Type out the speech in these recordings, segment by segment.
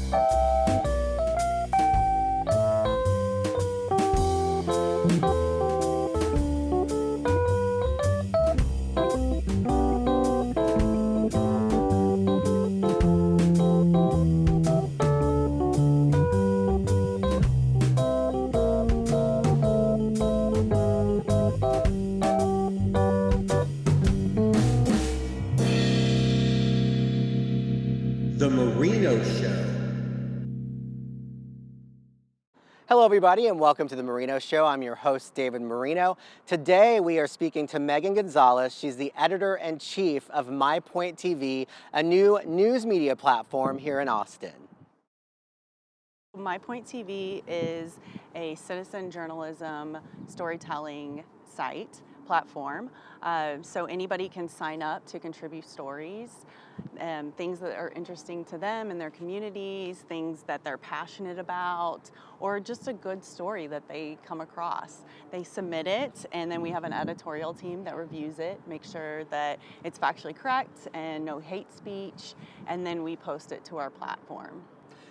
The Marino Show. Hello everybody and welcome to The Marino Show. I'm your host, David Marino. Today we are speaking to Megan Gonzalez. She's the editor-in-chief of MyPointTV, a new news media platform here in Austin. MyPointTV is a citizen journalism storytelling site platform. So anybody can sign up to contribute stories, things that are interesting to them and their communities, things that they're passionate about, or just a good story that they come across. They submit it, and then we have an editorial team that reviews it, make sure that it's factually correct and no hate speech, and then we post it to our platform.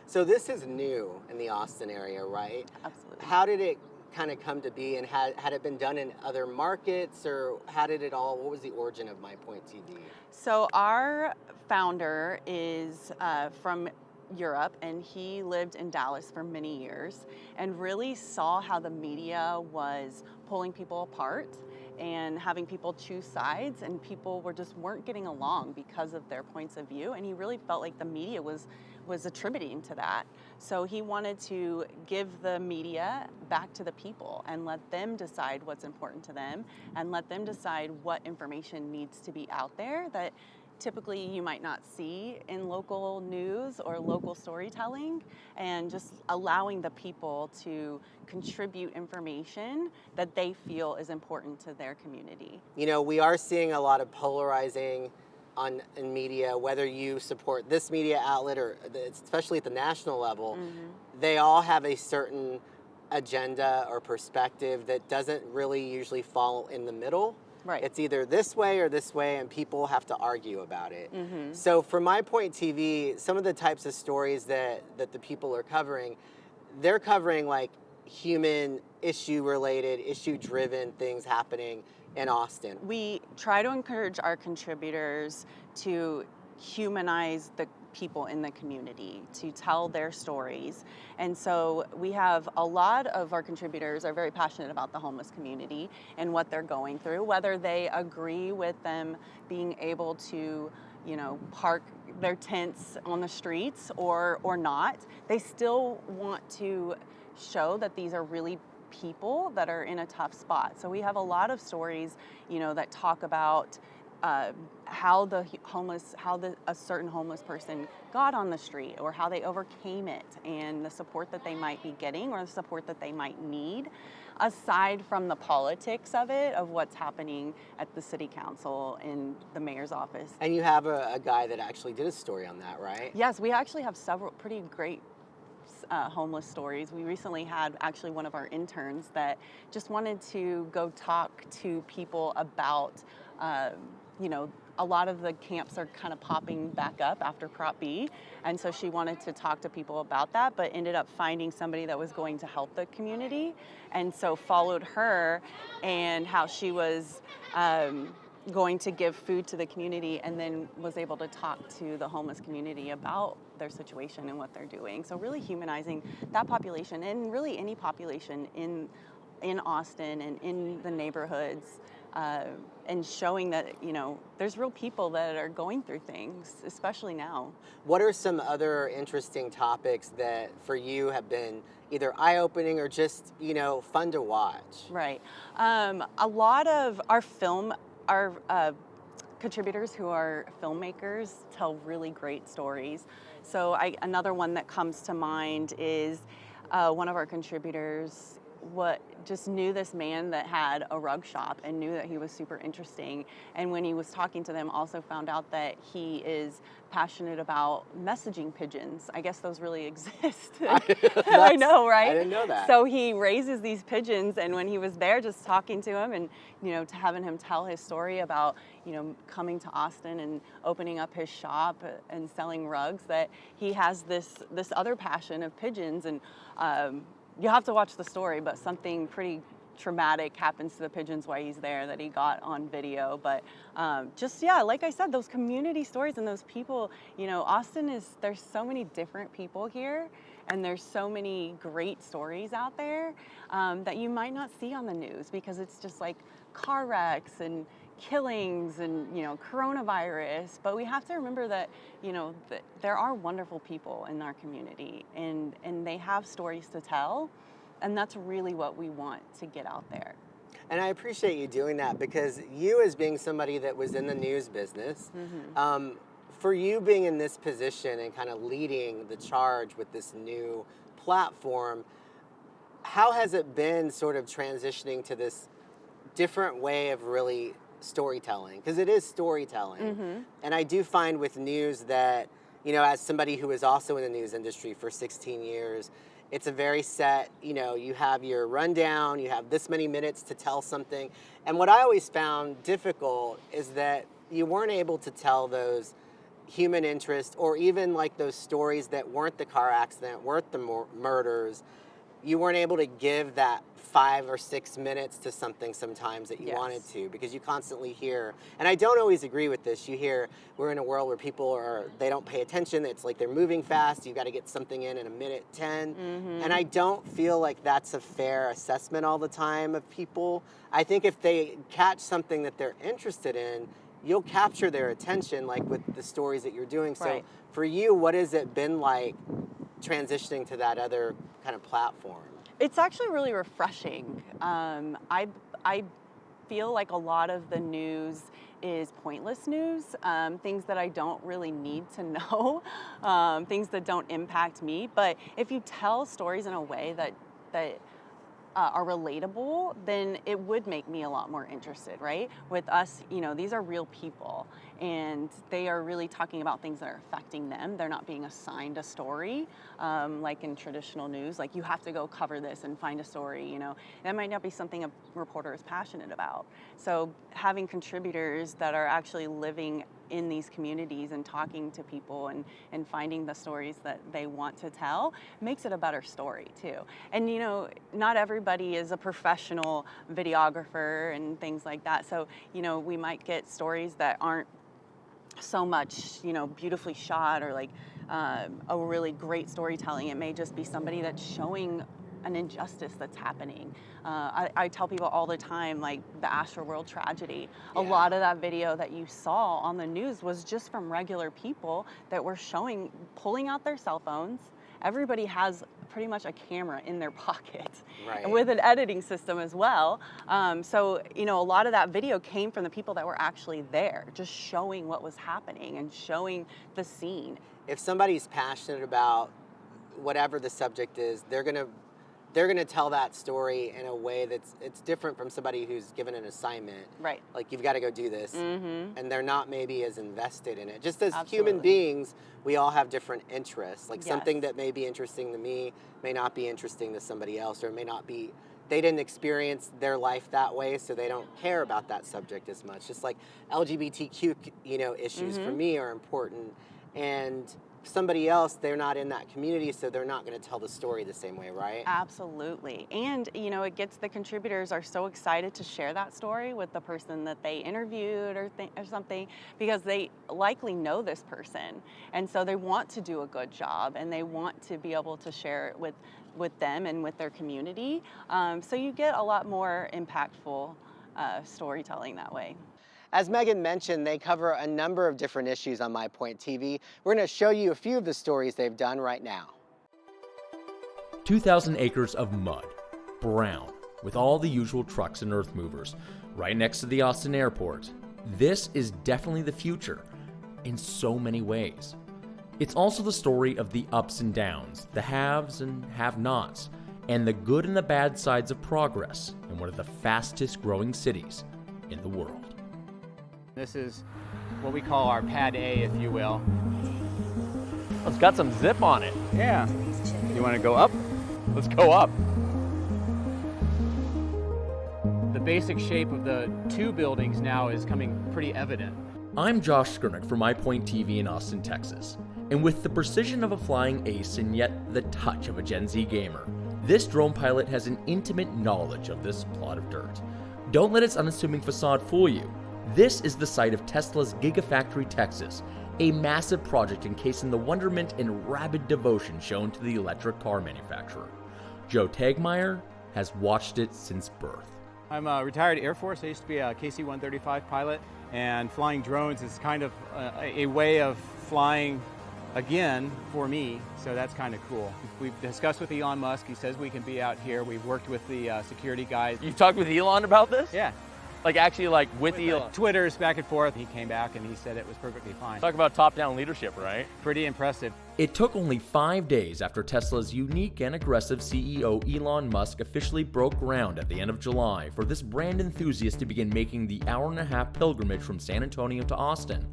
So this is new in the Austin area, right? Absolutely. How did it kind of come to be, and had it been done in other markets, or how did it all, what was the origin of MyPointTV? So our founder is from Europe, and he lived in Dallas for many years and really saw how the media was pulling people apart and having people choose sides, and people weren't getting along because of their points of view, and he really felt like the media was attributing to that. So he wanted to give the media back to the people and let them decide what's important to them and let them decide what information needs to be out there that typically you might not see in local news or local storytelling, and just allowing the people to contribute information that they feel is important to their community. You know, we are seeing a lot of polarizing in media, whether you support this media outlet or especially at the national level, they all have a certain agenda or perspective that doesn't really usually fall in the middle. Right. It's either this way or this way, and people have to argue about it. So for MyPointTV, some of the types of stories that the people are covering, they're covering like human issue-related, issue-driven things happening in Austin. We try to encourage our contributors to humanize the people in the community, to tell their stories. And so we have a lot of our contributors are very passionate about the homeless community and what they're going through, whether they agree with them being able to, you know, park their tents on the streets or not. They still want to show that these are really people that are in a tough spot. So we have a lot of stories, you know, that talk about how a certain homeless person got on the street, or how they overcame it, and the support that they might be getting or the support that they might need, aside from the politics of it, of what's happening at the city council and the mayor's office. And you have a guy that actually did a story on that, right? Yes, we actually have several pretty great homeless stories. We recently had actually one of our interns that just wanted to go talk to people about, you know, a lot of the camps are kind of popping back up after Prop B, and so she wanted to talk to people about that, but ended up finding somebody that was going to help the community, and so followed her and how she was going to give food to the community, and then was able to talk to the homeless community about their situation and what they're doing. So really humanizing that population, and really any population in Austin and in the neighborhoods, and showing that, you know, there's real people that are going through things, especially now. What are some other interesting topics that for you have been either eye-opening or just, you know, fun to watch? Right. A lot of our contributors who are filmmakers tell really great stories. So another one that comes to mind is one of our contributors just knew this man that had a rug shop and knew that he was super interesting. And when he was talking to them, also found out that he is passionate about messaging pigeons. I guess those really exist. I know, right? I didn't know that. So he raises these pigeons, and when he was there just talking to him and, to having him tell his story about, coming to Austin and opening up his shop and selling rugs, that he has this other passion of pigeons. And you have to watch the story, but something pretty traumatic happens to the pigeons while he's there that he got on video. But like I said, those community stories and those people, Austin there's so many different people here, and there's so many great stories out there that you might not see on the news, because it's just like car wrecks and killings and coronavirus. But we have to remember that that there are wonderful people in our community, and they have stories to tell, and that's really what we want to get out there. And I appreciate you doing that, because you, as being somebody that was in the news business, for you being in this position and kind of leading the charge with this new platform, how has it been sort of transitioning to this different way of really storytelling? Because it is storytelling. And I do find with news that, as somebody who is also in the news industry for 16 years, it's a very set, you have your rundown, you have this many minutes to tell something. And what I always found difficult is that you weren't able to tell those human interest, or even like those stories that weren't the car accident, weren't the murders. You weren't able to give that 5 or 6 minutes to something sometimes that you wanted to, because you constantly hear, and I don't always agree with this, you hear we're in a world where people they don't pay attention, it's like they're moving fast, you got to get something in a minute 10, and I don't feel like that's a fair assessment all the time of people. I think if they catch something that they're interested in, you'll capture their attention, like with the stories that you're doing. So for you, what has it been like transitioning to that other kind of platform? It's actually really refreshing. I feel like a lot of the news is pointless news, things that I don't really need to know, things that don't impact me. But if you tell stories in a way that are relatable, then it would make me a lot more interested, right? With us, these are real people, and they are really talking about things that are affecting them. They're not being assigned a story, like in traditional news, like you have to go cover this and find a story, That might not be something a reporter is passionate about. So having contributors that are actually living in these communities and talking to people and finding the stories that they want to tell makes it a better story too. And not everybody is a professional videographer and things like that. So we might get stories that aren't so much beautifully shot, or like a really great storytelling. It may just be somebody that's showing an injustice that's happening. I tell people all the time, like the Astroworld tragedy, a lot of that video that you saw on the news was just from regular people that were pulling out their cell phones. Everybody has pretty much a camera in their pocket, and with an editing system as well. So, a lot of that video came from the people that were actually there, just showing what was happening and showing the scene. If somebody's passionate about whatever the subject is, they're gonna tell that story in a way it's different from somebody who's given an assignment. Right. Like, you've got to go do this, and they're not maybe as invested in it. Just as human beings, we all have different interests. Like something that may be interesting to me may not be interesting to somebody else, or it may not be. They didn't experience their life that way, so they don't care about that subject as much. Just like LGBTQ, issues for me are important, and somebody else, they're not in that community, so they're not going to tell the story the same way, right? Absolutely. And it gets the contributors are so excited to share that story with the person that they interviewed or something, because they likely know this person, and so they want to do a good job, and they want to be able to share it with them and with their community. So you get a lot more impactful storytelling that way. As Megan mentioned, they cover a number of different issues on MyPointTV. We're going to show you a few of the stories they've done right now. 2,000 acres of mud, brown, with all the usual trucks and earth movers, right next to the Austin airport. This is definitely the future, in so many ways. It's also the story of the ups and downs, the haves and have-nots, and the good and the bad sides of progress in one of the fastest growing cities in the world. This is what we call our pad A, if you will. It's got some zip on it. Yeah. You want to go up? Let's go up. The basic shape of the two buildings now is coming pretty evident. I'm Josh Skurnick for MyPointTV in Austin, Texas. And with the precision of a flying ace and yet the touch of a Gen Z gamer, this drone pilot has an intimate knowledge of this plot of dirt. Don't let its unassuming facade fool you. This is the site of Tesla's Gigafactory, Texas, a massive project encasing the wonderment and rabid devotion shown to the electric car manufacturer. Joe Tagmeyer has watched it since birth. I'm a retired Air Force. I used to be a KC-135 pilot, and flying drones is kind of a way of flying again for me, so that's kind of cool. We've discussed with Elon Musk. He says we can be out here. We've worked with the security guys. You talked with Elon about this? Yeah. Like actually like with Elon? Twitters back and forth. He came back and he said it was perfectly fine. Talk about top-down leadership, right? Pretty impressive. It took only 5 days after Tesla's unique and aggressive CEO Elon Musk officially broke ground at the end of July for this brand enthusiast to begin making the hour-and-a-half pilgrimage from San Antonio to Austin,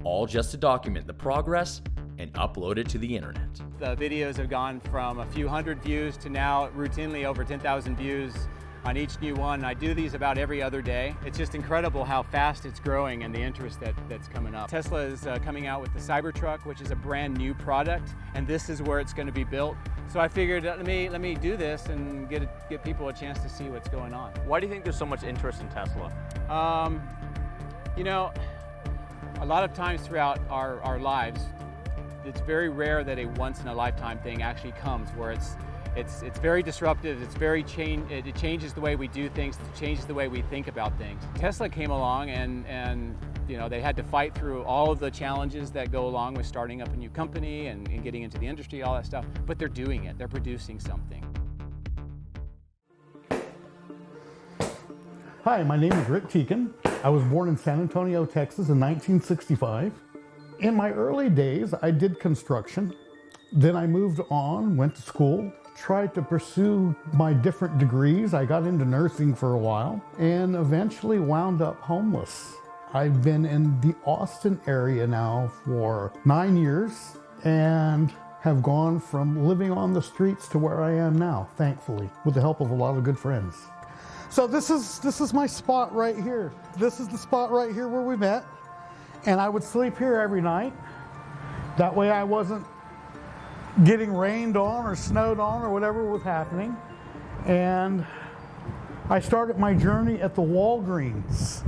all just to document the progress and upload it to the internet. The videos have gone from a few hundred views to now routinely over 10,000 views on each new one. I do these about every other day. It's just incredible how fast it's growing and the interest that's coming up. Tesla is coming out with the Cybertruck, which is a brand new product, and this is where it's going to be built. So I figured let me do this and get people a chance to see what's going on. Why do you think there's so much interest in Tesla? You know, a lot of times throughout our lives, it's very rare that a once-in-a-lifetime thing actually comes where it's very disruptive, it changes the way we do things, it changes the way we think about things. Tesla came along and you know, they had to fight through all of the challenges that go along with starting up a new company and getting into the industry, all that stuff, but they're doing it, they're producing something. Hi, my name is Rick Teakin. I was born in San Antonio, Texas in 1965. In my early days, I did construction. Then I moved on, went to school, tried to pursue my different degrees. I got into nursing for a while and eventually wound up homeless. I've been in the Austin area now for 9 years and have gone from living on the streets to where I am now, thankfully, with the help of a lot of good friends. So this is my spot right here. This is the spot right here where we met. And I would sleep here every night. That way I wasn't getting rained on or snowed on or whatever was happening. And I started my journey at the Walgreens.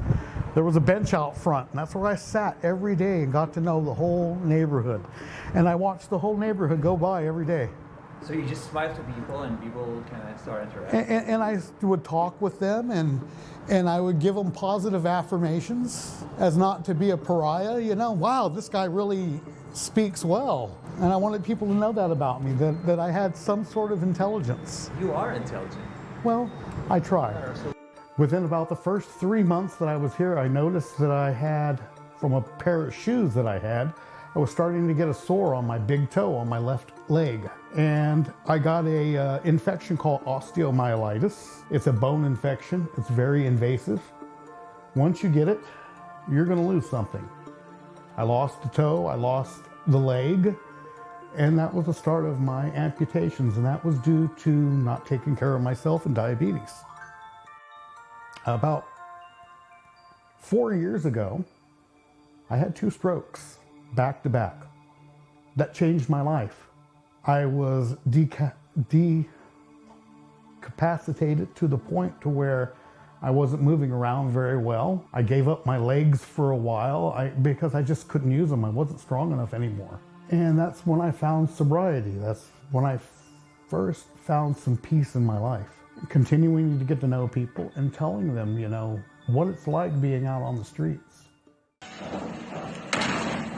There was a bench out front, and that's where I sat every day and got to know the whole neighborhood. And I watched the whole neighborhood go by every day. So you just smile to people and people kind of start interacting? And I would talk with them and I would give them positive affirmations as not to be a pariah. You know, wow, this guy really speaks well. And I wanted people to know that about me, that I had some sort of intelligence. You are intelligent. Well, I try. Within about the first 3 months that I was here, I noticed that I had, from a pair of shoes that I was starting to get a sore on my big toe on my left leg. And I got a infection called osteomyelitis. It's a bone infection. It's very invasive. Once you get it, you're gonna lose something. I lost the toe, I lost the leg, and that was the start of my amputations, and that was due to not taking care of myself and diabetes. About 4 years ago, I had 2 strokes, back to back. That changed my life. I was decapacitated to the point to where I wasn't moving around very well. I gave up my legs for a while because I just couldn't use them. I wasn't strong enough anymore. And that's when I found sobriety. That's when I first found some peace in my life. Continuing to get to know people and telling them, you know, what it's like being out on the streets.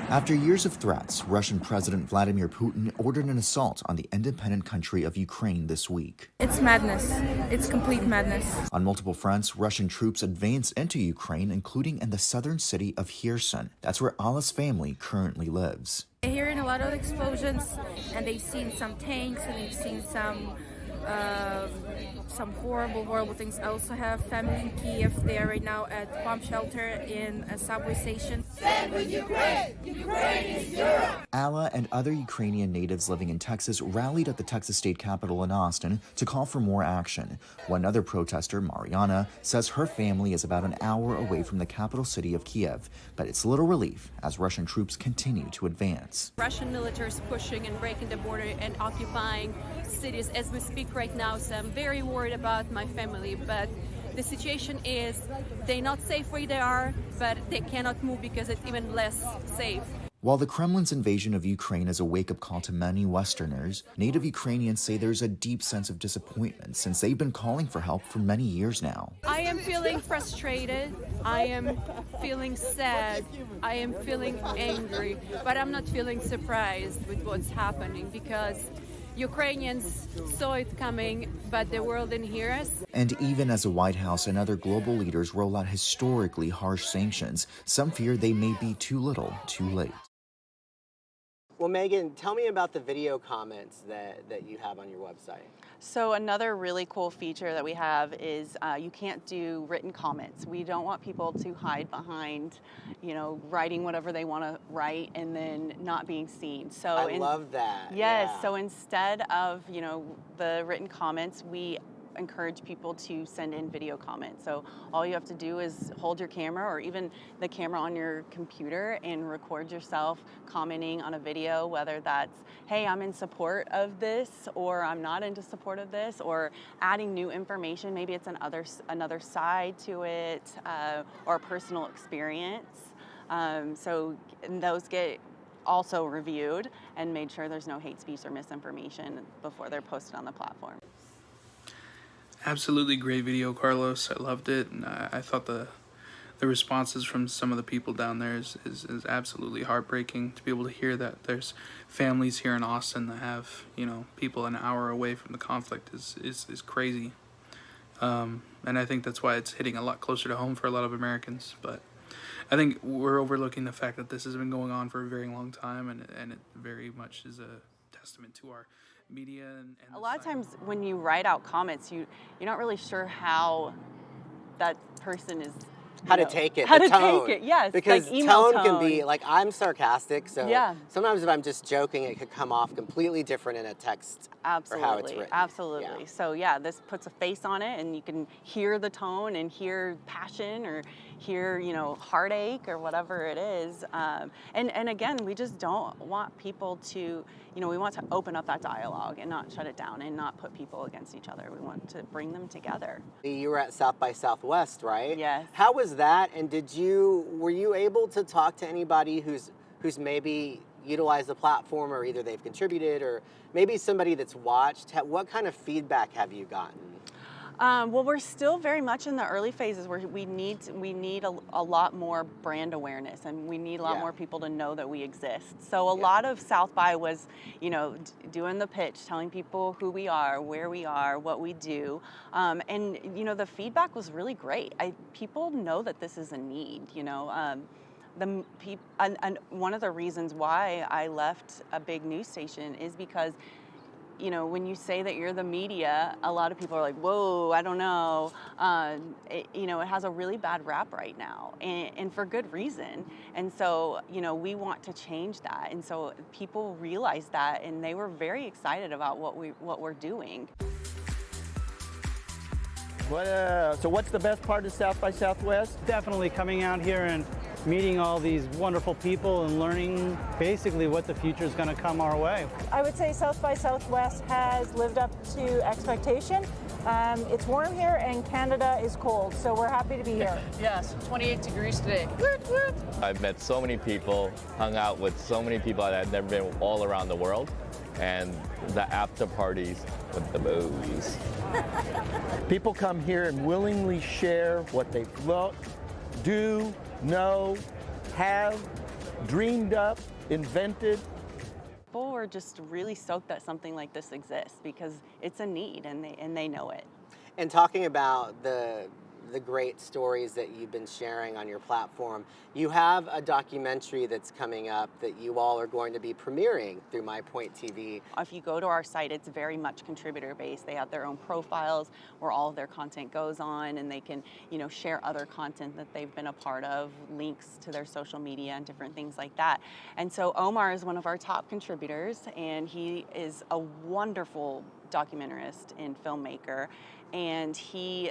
After years of threats, Russian President Vladimir Putin ordered an assault on the independent country of Ukraine this week. It's madness. It's complete madness. On multiple fronts, Russian troops advanced into Ukraine, including in the southern city of Kherson. That's where Alla's family currently lives. They're hearing a lot of explosions, and they've seen some tanks, and they've seen some some horrible things. I also have family in Kiev. They are right now at bomb shelter in a subway station. Stand with Ukraine! Ukraine is Europe! Alla and other Ukrainian natives living in Texas rallied at the Texas state capitol in Austin to call for more action. One other protester, Mariana, says her family is about an hour away from the capital city of Kiev, but it's little relief as Russian troops continue to advance. Russian military is pushing and breaking the border and occupying cities as we speak right now, so I'm very worried about my family, but the situation is they're not safe where they are, but they cannot move because it's even less safe. While the Kremlin's invasion of Ukraine is a wake-up call to many Westerners, native Ukrainians say there's a deep sense of disappointment since they've been calling for help for many years now. I am feeling frustrated, I am feeling sad, I am feeling angry, but I'm not feeling surprised with what's happening because Ukrainians saw it coming, but the world didn't hear us. And even as the White House and other global leaders roll out historically harsh sanctions, some fear they may be too little, too late. Well, Megan, tell me about the video comments that you have on your website. So another really cool feature that we have is you can't do written comments. We don't want people to hide behind, writing whatever they want to write and then not being seen. So I love that. Yes. Yeah. So instead of the written comments, we encourage people to send in video comments. So all you have to do is hold your camera or even the camera on your computer and record yourself commenting on a video, whether that's, hey, I'm in support of this, or I'm not into support of this, or adding new information. Maybe it's another side to it, or a personal experience. So those get also reviewed and made sure there's no hate speech or misinformation before they're posted on the platform. Absolutely great video, Carlos. I loved it, and I thought the responses from some of the people down there is absolutely heartbreaking to be able to hear that there's families here in Austin that have people an hour away from the conflict is crazy, and I think that's why it's hitting a lot closer to home for a lot of Americans. But I think we're overlooking the fact that this has been going on for a very long time, and it very much is a testament to our media and a lot of times when you write out comments, you're not really sure how that person is how to take it. How the to tone. take it, yes. Because like email tone can be, like, I'm sarcastic, so yeah. Sometimes if I'm just joking, it could come off completely different in a text. Absolutely. Or how it's written. Absolutely. Yeah. So yeah, this puts a face on it, and you can hear the tone and hear passion or hear, heartache or whatever it is. And again, we just don't want people to, we want to open up that dialogue and not shut it down and not put people against each other. We want to bring them together. You were at South by Southwest, right? Yes. How was that? And were you able to talk to anybody who's maybe utilized the platform, or either they've contributed, or maybe somebody that's watched? What kind of feedback have you gotten? Well, we're still very much in the early phases where we need a lot more brand awareness, and we need a lot more people to know that we exist. So a lot of South by was, doing the pitch, telling people who we are, where we are, what we do, and the feedback was really great. People know that this is a need. And one of the reasons why I left a big news station is because, when you say that you're the media, a lot of people are like, whoa, I don't know. It has a really bad rap right now, and for good reason. And so, we want to change that. And so people realized that, and they were very excited about what we're doing. So what's the best part of South by Southwest? Definitely coming out here and meeting all these wonderful people and learning basically what the future is going to come our way. I would say South by Southwest has lived up to expectation. It's warm here and Canada is cold, so we're happy to be here. Yes, 28 degrees today. I've met so many people, hung out with so many people that I've never been all around the world, and the after parties with the booze. People come here and willingly share what they've looked, do, know, have, dreamed up, invented. People were just really stoked that something like this exists because it's a need, and they know it. And talking about the the great stories that you've been sharing on your platform. You have a documentary that's coming up that you all are going to be premiering through MyPointTV. If you go to our site, it's very much contributor-based. They have their own profiles where all of their content goes on, and they can, share other content that they've been a part of, links to their social media and different things like that. And so Omar is one of our top contributors, and he is a wonderful documentarist and filmmaker, and he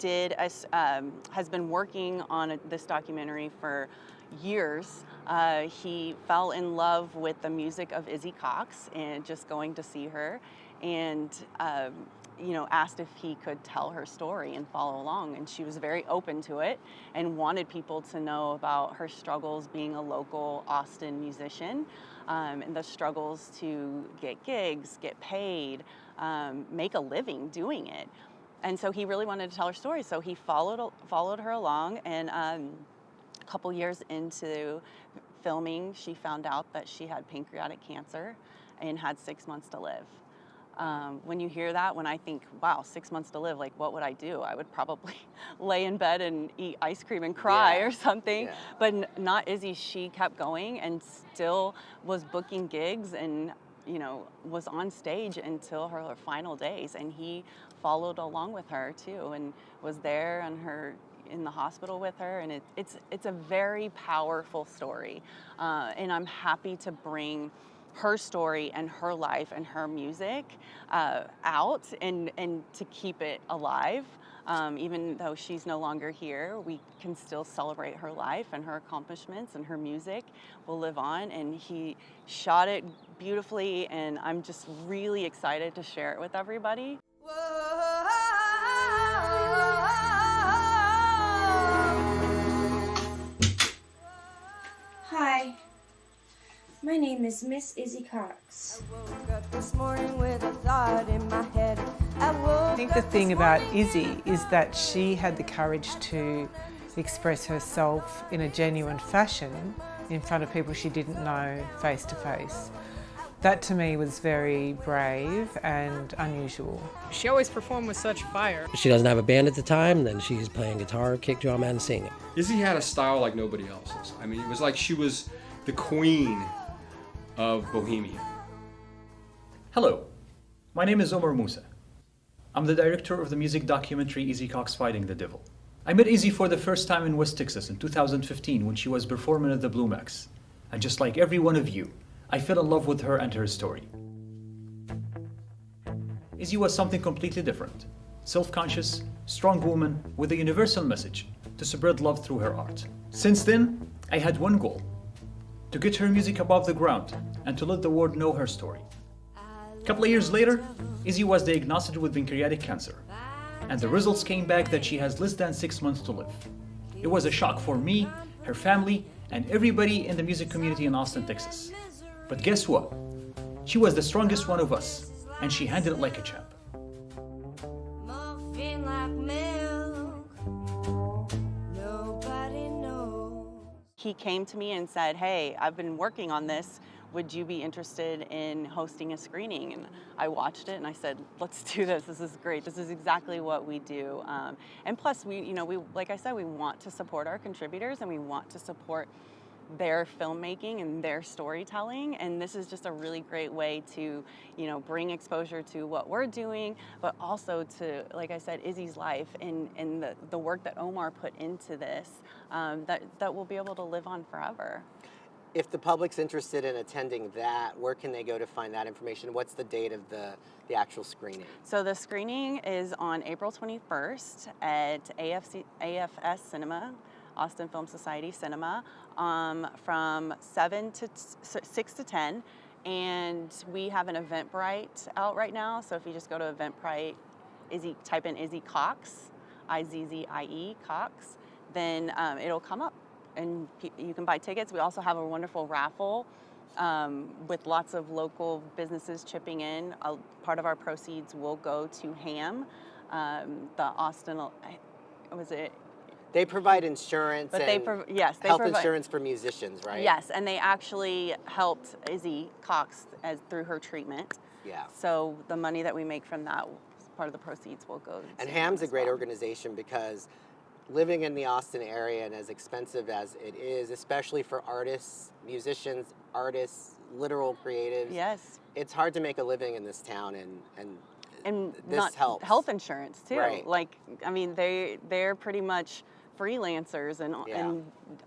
has been working on this documentary for years. He fell in love with the music of Izzy Cox and just going to see her, and asked if he could tell her story and follow along, and she was very open to it and wanted people to know about her struggles being a local Austin musician, and the struggles to get gigs, get paid, make a living doing it. And so he really wanted to tell her story, so he followed her along, and a couple years into filming, she found out that she had pancreatic cancer and had 6 months to live. When you hear that, when I think, wow, 6 months to live, like what would I do? I would probably lay in bed and eat ice cream and cry or something. Yeah. But not Izzy. She kept going and still was booking gigs and was on stage until her final days. And he followed along with her too, and was there in the hospital with her. And it's a very powerful story. And I'm happy to bring her story and her life and her music out and to keep it alive. Even though she's no longer here, we can still celebrate her life and her accomplishments, and her music will live on. And he shot it beautifully, and I'm just really excited to share it with everybody. Hi. My name is Miss Izzy Cox. I woke up this morning with a thought in my head. I think the thing about Izzy is that she had the courage to express herself in a genuine fashion in front of people she didn't know face to face. That to me was very brave and unusual. She always performed with such fire. She doesn't have a band at the time, then she's playing guitar, kick drum, and singing. Izzy had a style like nobody else's. I mean, it was like she was the queen of Bohemia. Hello, my name is Omar Musa. I'm the director of the music documentary Izzy Cox Fighting the Devil. I met Izzy for the first time in West Texas in 2015 when she was performing at the Blue Max. And just like every one of you, I fell in love with her and her story. Izzy was something completely different. Self-conscious, strong woman with a universal message to spread love through her art. Since then, I had one goal: to get her music above the ground and to let the world know her story. A couple of years later, Izzy was diagnosed with pancreatic cancer, and the results came back that she has less than 6 months to live. It was a shock for me, her family, and everybody in the music community in Austin, Texas. But guess what? She was the strongest one of us, and she handled it like a champ. He came to me and said, hey, I've been working on this. Would you be interested in hosting a screening? And I watched it and I said, let's do this. This is great. This is exactly what we do. And plus, we, like I said, we want to support our contributors, and we want to support their filmmaking and their storytelling, and this is just a really great way to bring exposure to what we're doing, but also to, like I said, Izzy's life and the work that Omar put into this, that we'll be able to live on forever. If the public's interested in attending that, where can they go to find that information? What's the date of the actual screening? So the screening is on April 21st at AFS Cinema, Austin Film Society Cinema, from 6 to 10. And we have an Eventbrite out right now. So if you just go to Eventbrite, type in Izzy Cox, Izzie Cox, then it'll come up and you can buy tickets. We also have a wonderful raffle with lots of local businesses chipping in. Part of our proceeds will go to HAM, the Austin, was it? They provide insurance But and health insurance for musicians, right? Yes, and they actually helped Izzy Cox through her treatment. Yeah. So the money that we make from that part of the proceeds will go And to HAM's them a as great well. organization because living in the Austin area and as expensive as it is, especially for artists, musicians, literal creatives. Yes. It's hard to make a living in this town, and this not helps. Health insurance too. Right. Like, I mean, they're pretty much freelancers and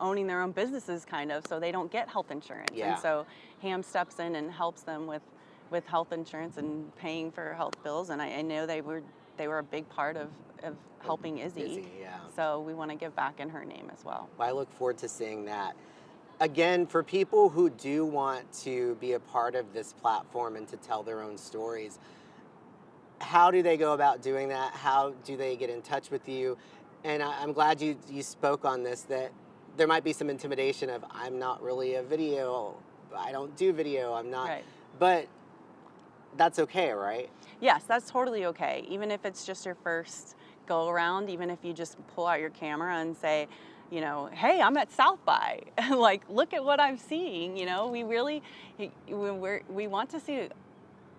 owning their own businesses kind of, so they don't get health insurance. Yeah. And so HAM steps in and helps them with health insurance and paying for health bills. And I know they were a big part of helping Izzy. Yeah. So we want to give back in her name as well. I look forward to seeing that. Again, for people who do want to be a part of this platform and to tell their own stories, how do they go about doing that? How do they get in touch with you? And I'm glad you spoke on this, that there might be some intimidation of, I'm not really a video, I don't do video, I'm not. Right. But that's okay, right? Yes, that's totally okay. Even if it's just your first go around, even if you just pull out your camera and say, you know, hey, I'm at South by. Like, look at what I'm seeing. You know, we want to see.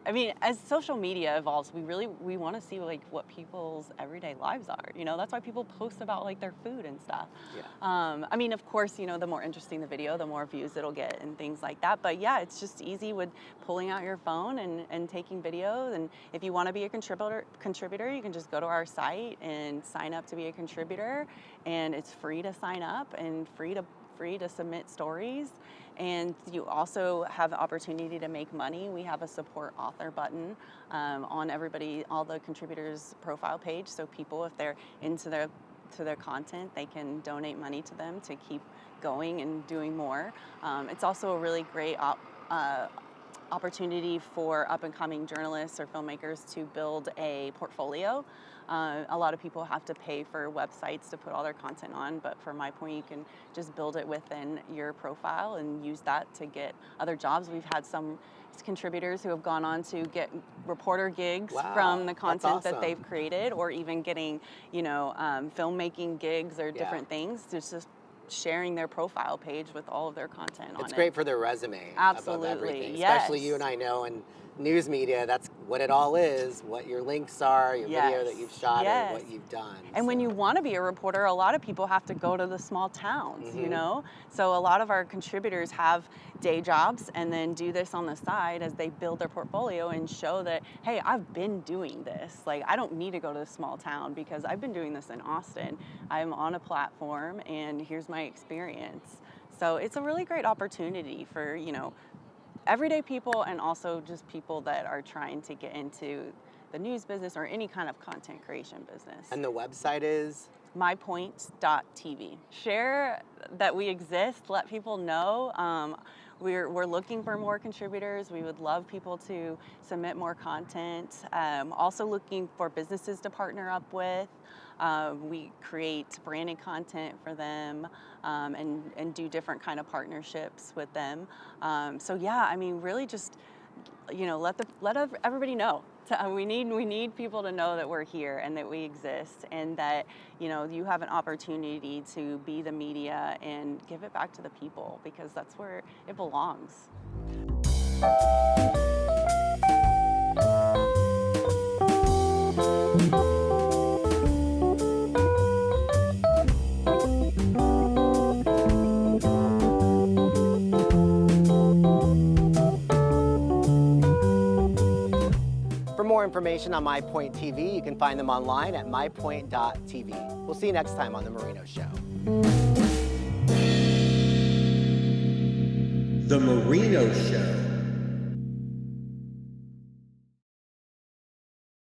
I mean, as social media evolves, we want to see like what people's everyday lives are. You know, that's why people post about like their food and stuff. Yeah. I mean, of course, you know, the more interesting the video, the more views it'll get and things like that. But yeah, it's just easy with pulling out your phone and taking videos. And if you want to be a contributor, you can just go to our site and sign up to be a contributor. And it's free to sign up and free to submit stories. And you also have the opportunity to make money. We have a support author button on all the contributors' profile page. So people, if they're into their content, they can donate money to them to keep going and doing more. It's also a really great opportunity for up-and-coming journalists or filmmakers to build a portfolio. A lot of people have to pay for websites to put all their content on, but for MyPoint, you can just build it within your profile and use that to get other jobs. We've had some contributors who have gone on to get reporter gigs from the content that they've created, or even getting, you know, filmmaking gigs or different things. It's just sharing their profile page with all of their content on it. It's great for their resume. Absolutely, above everything. yes. Especially you and I know in news media, that's what it all is, what your links are, your video that you've shot, or what you've done. And when you want to be a reporter, a lot of people have to go to the small towns, you know? So a lot of our contributors have day jobs and then do this on the side as they build their portfolio and show that, hey, I've been doing this. Like, I don't need to go to a small town because I've been doing this in Austin. I'm on a platform and here's my experience. So it's a really great opportunity for, you know, everyday people and also just people that are trying to get into the news business or any kind of content creation business. And the website is? MyPoint.tv. Share that we exist, let people know. We're looking for more contributors. We would love people to submit more content. Also looking for businesses to partner up with. We create branded content for them and do different kind of partnerships with them. So yeah, I mean, really just, you know, let everybody know. We need people to know that we're here and that we exist, and that, you know, you have an opportunity to be the media and give it back to the people, because that's where it belongs. For more information on MyPoint TV, you can find them online at mypoint.tv. We'll see you next time on The Marino Show. The Marino Show.